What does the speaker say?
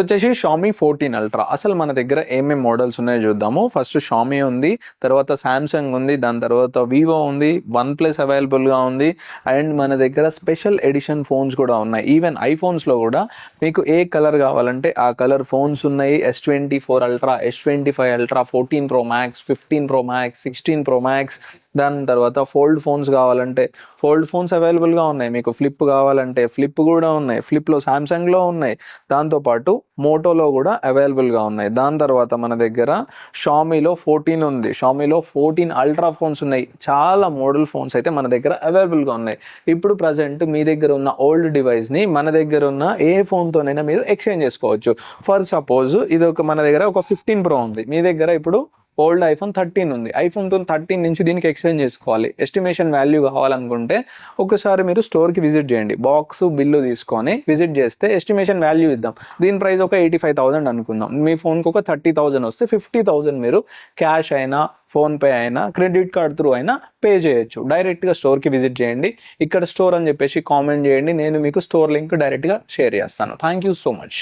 వచ్చేసి Xiaomi 14 ultra. అసలు మన దగ్గర ఏమేమి మోడల్స్ ఉన్నాయో చూద్దాము. ఫస్ట్ షామీ ఉంది, తర్వాత సామ్సంగ్ ఉంది, దాని తర్వాత వివో ఉంది, వన్ ప్లస్ అవైలబుల్గా ఉంది, అండ్ మన దగ్గర స్పెషల్ ఎడిషన్ ఫోన్స్ కూడా ఉన్నాయి. ఈవెన్ ఐఫోన్స్లో కూడా మీకు ఏ కలర్ కావాలంటే ఆ కలర్ ఫోన్స్ ఉన్నాయి. S24 ultra, S25 ultra, 14 pro max, 15 pro max, 16 pro max, దాని తర్వాత ఫోల్డ్ ఫోన్స్ కావాలంటే ఫోల్డ్ ఫోన్స్ అవైలబుల్గా ఉన్నాయి. మీకు ఫ్లిప్ కావాలంటే ఫ్లిప్ కూడా ఉన్నాయి. ఫ్లిప్లో సామ్సంగ్లో ఉన్నాయి, దాంతోపాటు మోటోలో కూడా అవైలబుల్గా ఉన్నాయి. దాని తర్వాత మన దగ్గర షామీలో 14 ఉంది, షామీలో 14 అల్ట్రా ఫోన్స్ ఉన్నాయి. చాలా మోడల్ ఫోన్స్ అయితే మన దగ్గర అవైలబుల్గా ఉన్నాయి. ఇప్పుడు ప్రజెంట్ మీ దగ్గర ఉన్న ఓల్డ్ డివైస్ని మన దగ్గర ఉన్న ఏ ఫోన్తోనైనా మీరు ఎక్స్చేంజ్ చేసుకోవచ్చు. ఫర్ సపోజ్ ఇది మన దగ్గర ఒక 15 ప్రో ఉంది, మీ దగ్గర ఇప్పుడు ఓల్డ్ ఐఫోన్ 13 ఉంది, ఐఫోన్ 13 నుంచి దీనికి ఎక్స్చేంజ్ చేసుకోవాలి. ఎస్టిమేషన్ వాల్యూ కావాలనుకుంటే ఒకసారి మీరు స్టోర్కి విజిట్ చేయండి, బాక్స్ బిల్లు తీసుకొని విజిట్ చేస్తే ఎస్టిమేషన్ వాల్యూ ఇద్దాం. దీని ప్రైస్ ఒక 85,000 అనుకుందాం. మీ ఫోన్కి ఒక 30,000 వస్తే 50,000 మీరు క్యాష్ అయినా ఫోన్పే అయినా క్రెడిట్ కార్డ్ త్రూ అయినా పే చేయొచ్చు. డైరెక్ట్గా స్టోర్కి విజిట్ చేయండి. ఇక్కడ స్టోర్ అని చెప్పేసి కామెంట్ చేయండి, నేను మీకు స్టోర్ లింక్ డైరెక్ట్గా షేర్ చేస్తాను. Thank you so much.